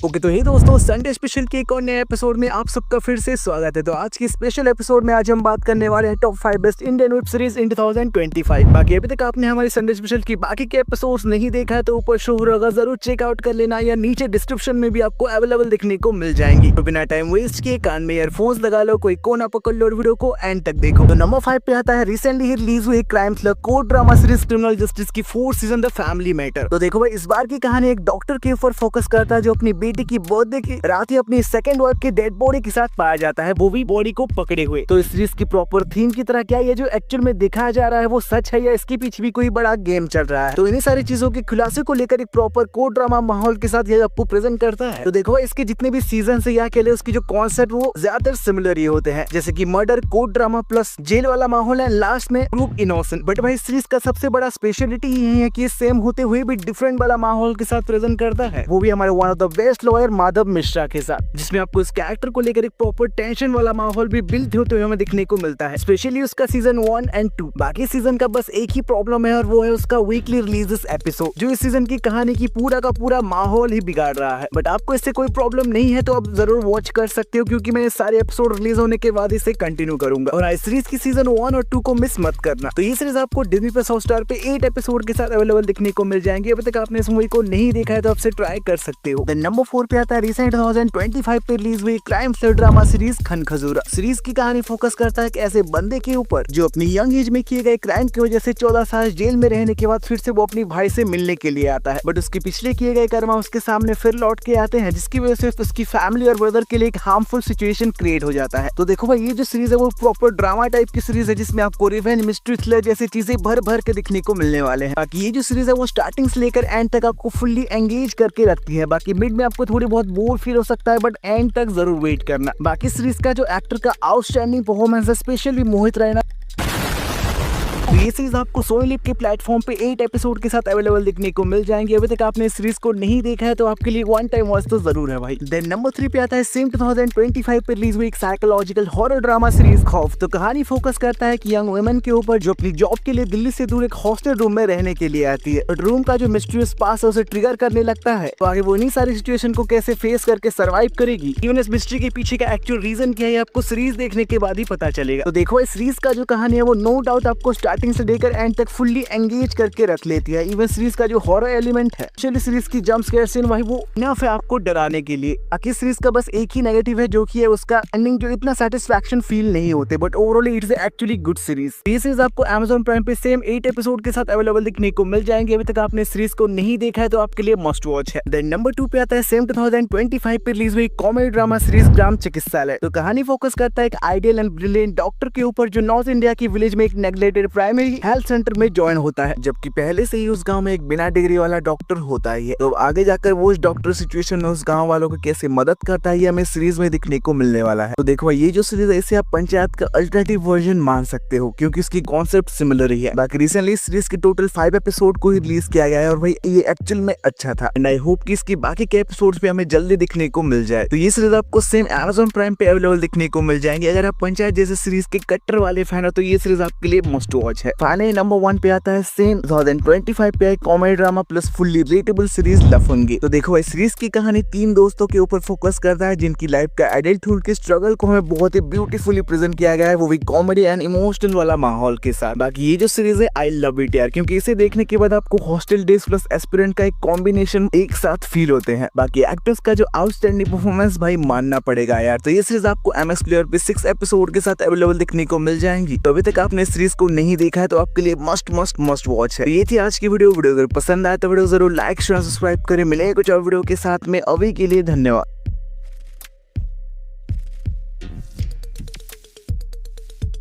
Okay तो हे दोस्तों, Sunday special के एक और नए एपिसोड में आप सबका फिर से स्वागत है। तो आज की स्पेशल एपिसोड में आज हम बात करने वाले हैं top 5 best Indian web series in 2025। बाकी अभी तक आपने हमारे संडे स्पेशल की बाकी के एपिसोड्स नहीं देखा है तो ऊपर शो होगा, जरूर चेकआउट कर लेना, या नीचे डिस्क्रिप्शन में भी आपको अवेलेबल दिखने को मिल जाएंगी। तो बिना टाइम वेस्ट किए कान में ईयरफोन्स लगा लो, कोई कोना पकड़ लो और वीडियो को एंड तक देखो। तो नंबर 5 पे आता है रिसेंटली रिलीज हुई crime thriller court drama series criminal justice की 4th season the family matter. तो देखो भाई, इस बार की कहानी एक डॉक्टर के ऊपर फोकस करता है जो अपनी बेटी की बर्थडे की रात ही अपनी सेकंड वाइफ के डेड बॉडी के साथ पाया जाता है, वो भी बॉडी को पकड़े हुए। तो इस सीरीज की प्रॉपर थीम की तरह क्या ये जो एक्चुअल में दिखाया जा रहा है वो सच है या इसके पीछे भी कोई बड़ा गेम चल रहा है। तो इन्हीं सारी चीजों के खुलासे को लेकर एक प्रॉपर कोर्ट ड्रामा माहौल के साथ ये आपको प्रेजेंट करता है। तो देखो, इसके जितने भी सीजन है या कह उसकी जो कॉन्सेप्ट वो ज्यादातर सिमिलर ही होते हैं, जैसे की murder, court drama plus jail वाला माहौल है, लास्ट में प्रूव इनोसेंट। बट भाई, सीरीज का सबसे बड़ा स्पेशलिटी यही है कि सेम होते हुए भी डिफरेंट वाला माहौल के साथ प्रेजेंट करता है, वो भी हमारे one of the best lawyer Madhav Mishra के साथ, जिसमें आपको इस कैरेक्टर को लेकर एक प्रॉपर टेंशन वाला माहौल भी बिल्ड होते हुए हमें दिखने को मिलता है, स्पेशली उसका सीजन 1 एंड 2। बाकी सीजन का बस एक ही प्रॉब्लम है और वो है उसका वीकली रिलीजेस एपिसोड, जो इस सीजन की कहानी की पूरा का पूरा माहौल ही बिगाड़ रहा है। बट आपको इससे कोई प्रॉब्लम नहीं है तो आप जरूर वॉच कर सकते हो, क्योंकि मैं सारे एपिसोड रिलीज होने के बाद इसे कंटिन्यू करूंगा। और इस सीरीज की सीजन 1 और 2 को मिस मत करना। तो ये सीरीज आपको डिज्नी प्लस हॉटस्टार पे 8 एपिसोड के साथ अवेलेबल दिखने को मिल जाएंगे। अभी तक आपने इस मूवी को नहीं देखा है तो आपसे ट्राई कर सकते हो। नंबर 4 पे आता है रिसेंट 2025 पे रिलीज हुई क्राइम थ्रिलर ड्रामा सीरीज खन खजूरा। सीरीज की कहानी फोकस करता है कि ऐसे बंदे के ऊपर जो अपनी यंग एज में किए गए क्राइम की वजह से 14 साल जेल में रहने के बाद फिर से वो अपनी भाई से मिलने के लिए आता है, बट उसके पिछले किए गए कर्म उसके सामने फिर लौट के आते हैं, जिसकी वजह से उसकी फैमिली और ब्रदर के लिए एक हार्मफुल सिचुएशन क्रिएट हो जाता है। तो देखो भाई, ये जो सीरीज है वो प्रॉपर ड्रामा टाइप की सीरीज है, जिसमें आपको रिवेंज, मिस्ट्री, थ्रिलर जैसी चीजें भर भर के दिखने को मिलने वाले हैं। बाकी ये जो सीरीज है वो स्टार्टिंग से लेकर एंड तक आपको फुल्ली एंगेज करके रखती है। बाकी मिड में आपको थोड़ी बहुत बोर फील हो सकता है, बट एंड तक जरूर वेट करना। बाकी सीरीज का जो एक्टर का आउटस्टैंडिंग परफॉर्मेंस है, स्पेशली मोहित रैना। तो ये सीरीज आपको सोनी लिव के प्लेटफॉर्म पे 8 एपिसोड के साथ अवेलेबल दिखने को मिल जाएंगे। अभी तक आपने इस सीरीज को नहीं देखा है तो आपके लिए वन टाइम वॉच तो जरूर है भाई। देन नंबर 3 पे आता है सेम 2025 पे रिलीज हुई एक साइकोलॉजिकल हॉरर ड्रामा सीरीज खौफ। तो कहानी फोकस करता है कि यंग वुमेन के ऊपर जो अपनी जॉब के लिए दिल्ली से दूर एक हॉस्टल रूम में रहने के लिए आती है, बट रूम का जो मिस्टीरियस पास है उसे ट्रिगर करने लगता है। तो आगे वो इन्हीं सारी सिचुएशन को कैसे फेस करके सर्वाइव करेगी, इवन इस मिस्ट्री के पीछे का एक्चुअल रीजन क्या है, आपको सीरीज देखने के बाद ही पता चलेगा। तो देखो, इस सीरीज का जो कहानी है वो नो डाउट आपको स्टार्टिंग से लेकर एंड तक फुल्ली एंगेज करके रख लेती है। इवन सीरीज का जो हॉरर एलिमेंट है, एक्चुअली सीरीज की जंप स्केयर सीन भाई वो इनफ है आपको डराने के लिए। बाकी सीरीज का बस एक ही नेगेटिव है, जो कि है उसका एंडिंग जो इतना सेटिस्फैक्शन फील नहीं होते, but overall it's actually good series. ये सीरीज आपको Amazon प्राइम पे सेम 8 एपिसोड के साथ अवेलेबल दिखने को मिल जाएंगे। अभी तक आपने सीरीज को नहीं देखा है तो आपके लिए मस्ट वॉच है। देन नंबर 2 पे आता है सेम 2025 पे रिलीज हुई कॉमेडी ड्रामा सीरीज ग्राम चिकित्सालय। तो कहानी फोकस करता है एक आइडियल एंड ब्रिलियंट डॉक्टर के ऊपर जो नॉर्थ इंडिया की विलेज में एक नेग्लेक्टेड प्राइमरी हेल्थ सेंटर में ज्वाइन होता है, जबकि पहले से ही उस गांव में एक बिना डिग्री वाला डॉक्टर होता ही है। तो आगे जाकर वो उस डॉक्टर सिचुएशन में उस गांव वालों को कैसे मदद करता है ये हमें सीरीज में दिखने को मिलने वाला है। तो देखो, ये जो सीरीज है इसे आप पंचायत का अल्टरनेटिव वर्जन मान सकते हो, क्योंकि इसकी कॉन्सेप्ट सिमिलर ही है। बाकी रिसेंटली इस सीरीज के टोटल 5 एपिसोड को ही रिलीज किया गया है और भाई ये एक्चुअल में अच्छा था, एंड आई होप कि इसकी बाकी के एपिसोड्स पे हमें जल्दी दिखने को मिल जाए। तो ये सीरीज आपको सेम Amazon प्राइम पे अवेलेबल दिखने को मिल जाएंगे। अगर आप पंचायत जैसे सीरीज के कट्टर वाले फैन हो तो ये सीरीज आपके लिए मस्ट वॉच है। फाइनली नंबर 1 पे आता है सेम 2025 पे comedy drama plus fully relatable series Lafangi. तो देखो, इस सीरीज की कहानी 3 दोस्तों के ऊपर फोकस करता है जिनकी लाइफ का एडल्टहुड के स्ट्रगल को हमें बहुत ही ब्यूटीफुली प्रेजेंट किया गया है, वो भी कॉमेडी एंड इमोशनल वाला माहौल के साथ। बाकी ये जो सीरीज है आई लव इट यार, क्योंकि इसे देखने के बाद आपको हॉस्टल डेज प्लस एस्पिरेंट का एक कॉम्बिनेशन एक साथ फील होते हैं। बाकी एक्टर्स का जो आउटस्टैंडिंग परफॉर्मेंस भाई मानना पड़ेगा यार। तो ये सीरीज आपको MS प्लेयर पे 6 एपिसोड के साथ अवेलेबल दिखने को मिल जाएंगी। तो अभी तक आपने इस सीरीज को नहीं देखा है तो आपके लिए मस्ट वॉच है। ये थी आज की वीडियो अगर पसंद आए तो वीडियो जरूर लाइक शेयर सब्सक्राइब करें। मिलेंगे कुछ और वीडियो के साथ में, अभी के लिए धन्यवाद।